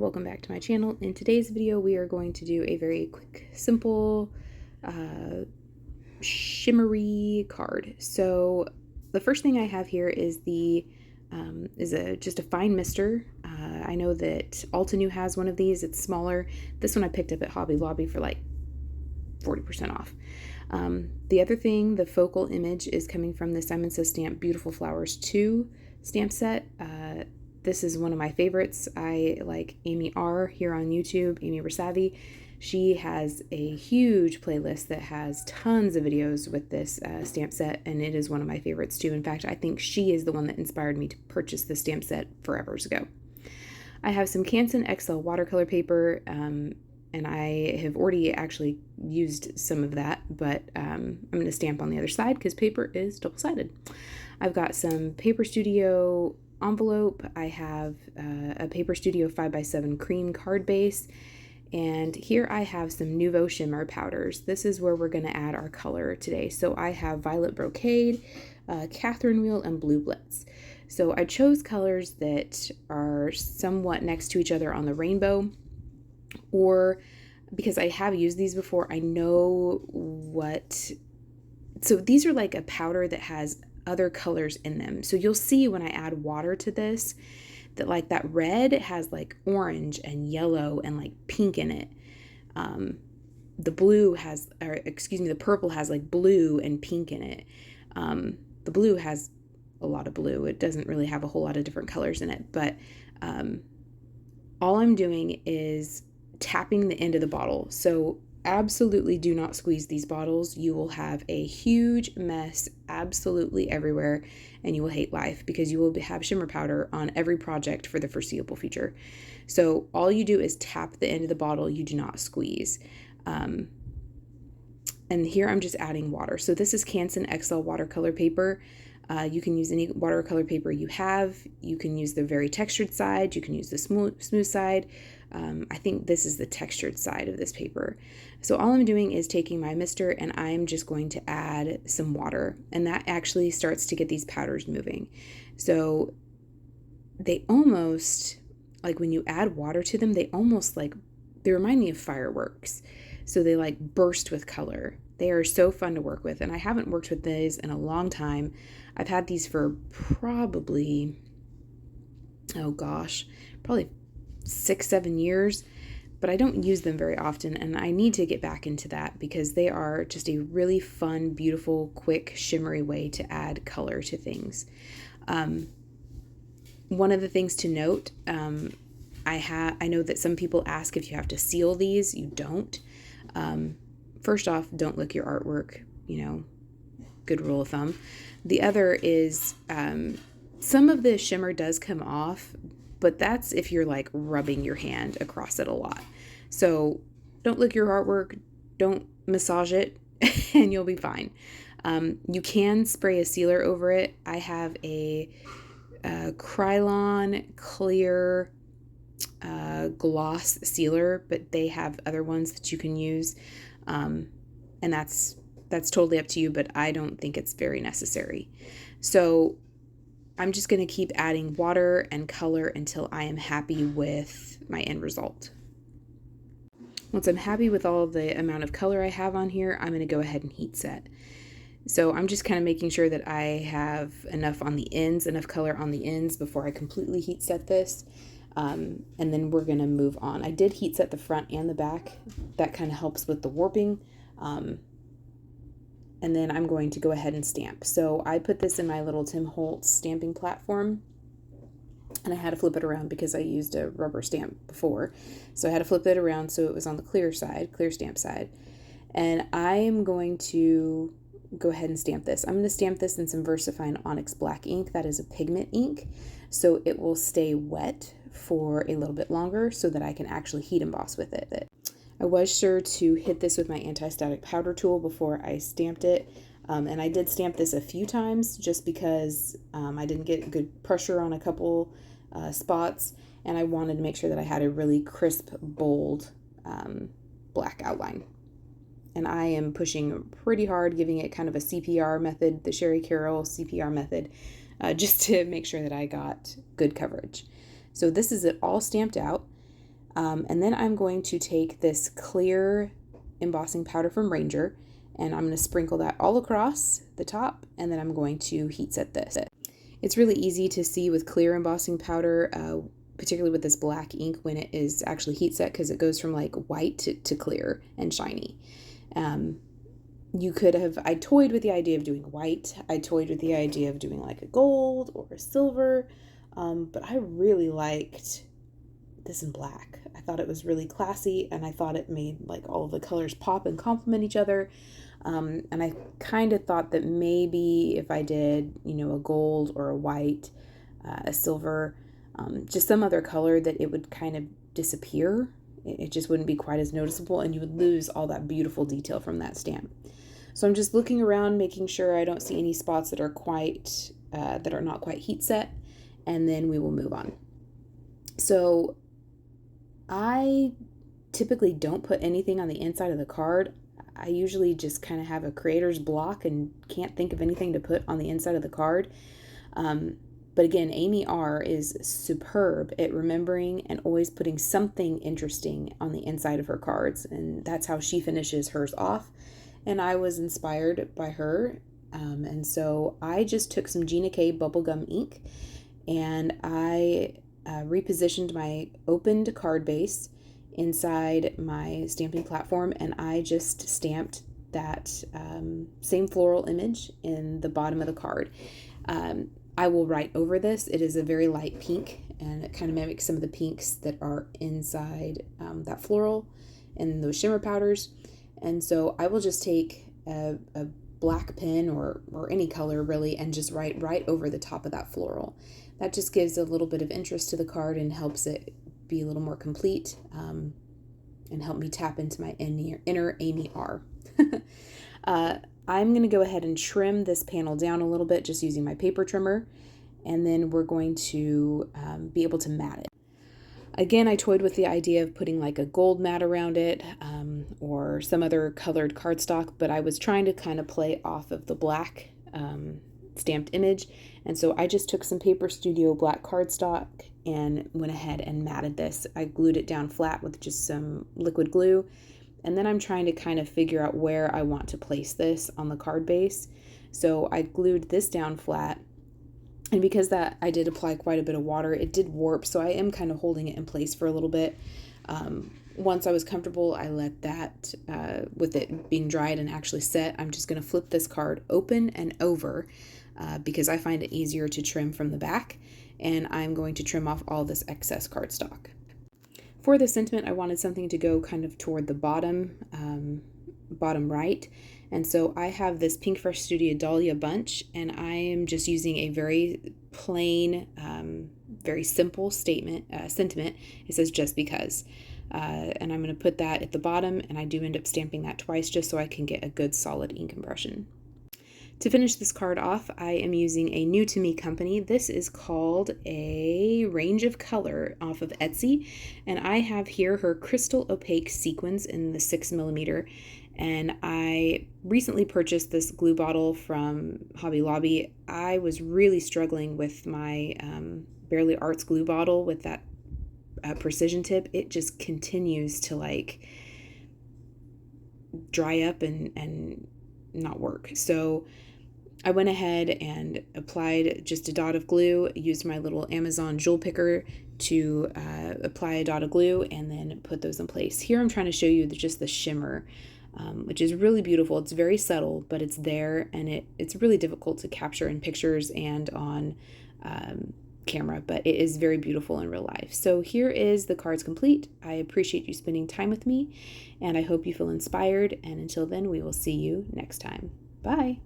welcome back to my channel. In today's video we are going to do a very quick, simple, shimmery card. So the first thing I have here is just a fine mister. I know that Altenew has one of these. It's smaller. This one I picked up at Hobby Lobby for like 40% off. The other thing, the focal image is coming from the Simon Says Stamp Beautiful Flowers 2 stamp set. This is one of my favorites. I like Amy R here on YouTube, Amy Versafi. She has a huge playlist that has tons of videos with this stamp set, and it is one of my favorites too. In fact, I think she is the one that inspired me to purchase the stamp set forever ago. I have some CANSON XL watercolor paper, and I have already actually used some of that, but I'm going to stamp on the other side because paper is double-sided. I've got some Paper Studio envelope. I have a Paper Studio 5x7 cream card base, and here I have some Nuvo Shimmer powders. This is where we're going to add our color today. So I have Violet Brocade, Catherine Wheel, and Blue BLITZ. So I chose colors that are somewhat next to each other on the rainbow, or because I have used these before, I know what. So these are like a powder that has other colors in them. So you'll see when I add water to this that like that red has like orange and yellow and like pink in it. The blue has, or excuse me, the purple has like blue and pink in it. The blue has a lot of blue. It doesn't really have a whole lot of different colors in it, but all I'm doing is tapping the end of the bottle. So absolutely do not squeeze these bottles. You will have a huge mess absolutely everywhere, and you will hate life because you will have shimmer powder on every project for the foreseeable future. So all you do is tap the end of the bottle. You do not squeeze. And here I'm just adding water. So this is CANSON XL watercolor paper. You can use any watercolor paper you have. You can use the very textured side. You can use the smooth side. I think this is the textured side of this paper. So all I'm doing is taking my mister and I'm just going to add some water, and that actually starts to get these powders moving. So they almost, like when you add water to them, they remind me of fireworks. So they like burst with color. They are so fun to work with, and I haven't worked with these in a long time. I've had these for probably, oh gosh, probably 6-7 years, but I don't use them very often, and I need to get back into that because they are just a really fun, beautiful, quick, shimmery way to add color to things. One of the things to note, I know that some people ask if you have to seal these. You don't. First off, don't lick your artwork, good rule of thumb. The other is some of the shimmer does come off, but that's if you're like rubbing your hand across it a lot. So don't lick your artwork, don't massage it, and you'll be fine. You can spray a sealer over it. I have a Krylon clear gloss sealer, but they have other ones that you can use. And that's totally up to you, but I don't think it's very necessary. So I'm just going to keep adding water and color until I am happy with my end result. Once I'm happy with all the amount of color I have on here, I'm going to go ahead and heat set. So I'm just kind of making sure that I have enough on the ends, enough color on the ends before I completely heat set this. And then we're going to move on. I did heat set the front and the back. That kind of helps with the warping. And then I'm going to go ahead and stamp. So I put this in my little Tim Holtz stamping platform, and I had to flip it around because I used a rubber stamp before. So I had to flip it around so it was on the clear stamp side. And I am going to go ahead and stamp this. I'm going to stamp this in some VERSAFINE Onyx Black ink. That is a pigment ink, so it will stay wet for a little bit longer so that I can actually heat emboss with it. I was sure to hit this with my anti-static powder tool before I stamped it, and I did stamp this a few times just because I didn't get good pressure on a couple spots, and I wanted to make sure that I had a really crisp, bold black outline. And I am pushing pretty hard, giving it kind of a CPR method, the Sherry Carroll CPR method, just to make sure that I got good coverage. So this is it all stamped out. And then I'm going to take this clear embossing powder from Ranger, and I'm going to sprinkle that all across the top, and then I'm going to heat set this. It's really easy to see with clear embossing powder, particularly with this black ink, when it is actually heat set, because it goes from like white to clear and shiny. You could have, I toyed with the idea of doing white, I toyed with the idea of doing like a gold or a silver, but I really liked this in black. I thought it was really classy, and I thought it made like all of the colors pop and complement each other. And I kind of thought that maybe if I did, you know, a gold or a white, a silver, just some other color, that it would kind of disappear. It just wouldn't be quite as noticeable, and you would lose all that beautiful detail from that stamp. So I'm just looking around, making sure I don't see any spots that are quite, that are not quite heat set, and then we will move on. So I typically don't put anything on the inside of the card. I usually just kind of have a creator's block and can't think of anything to put on the inside of the card. But again, Amy R. is superb at remembering and always putting something interesting on the inside of her cards, and that's how she finishes hers off. And I was inspired by her, and so I just took some Gina K bubblegum ink, and I repositioned my opened card base inside my stamping platform, and I just stamped that same floral image in the bottom of the card. I will write over this. It is a very light pink, and it kind of mimics some of the pinks that are inside that floral and those shimmer powders. And so I will just take a black pen or any color really, and just write right over the top of that floral. That just gives a little bit of interest to the card and helps it be a little more complete, and help me tap into my inner Amy R. I'm going to go ahead and trim this panel down a little bit just using my paper trimmer, and then we're going to be able to mat it. Again, I toyed with the idea of putting like a gold mat around it, or some other colored cardstock, but I was trying to kind of play off of the black stamped image, and so I just took some Paper Studio black cardstock and went ahead and matted this. I glued it down flat with just some liquid glue, and then I'm trying to kind of figure out where I want to place this on the card base. So I glued this down flat, and because that I did apply quite a bit of water, it did warp, so I am kind of holding it in place for a little bit. Once I was comfortable, I let that, with it being dried and actually set, I'm just going to flip this card open and over, because I find it easier to trim from the back, and I'm going to trim off all this excess cardstock. For the sentiment, I wanted something to go kind of toward the bottom right, and so I have this PinkFresh Studio Dahlia bunch, and I am just using a very plain, very simple sentiment. It says "just because," and I'm going to put that at the bottom, and I do end up stamping that twice just so I can get a good solid ink impression. To finish this card off, I am using a new to me company. This is called A Range of Color off of Etsy, and I have here her crystal opaque sequins in the 6mm, and I recently purchased this glue bottle from Hobby Lobby. I was really struggling with my Barely Arts glue bottle with that precision tip. It just continues to like dry up and not work. So I went ahead and applied just a dot of glue, used my little Amazon jewel picker to apply a dot of glue, and then put those in place. Here I'm trying to show you just the shimmer, which is really beautiful. It's very subtle, but it's there, and it's really difficult to capture in pictures and on camera, but it is very beautiful in real life. So here is the cards complete. I appreciate you spending time with me, and I hope you feel inspired, and until then, we will see you next time. Bye!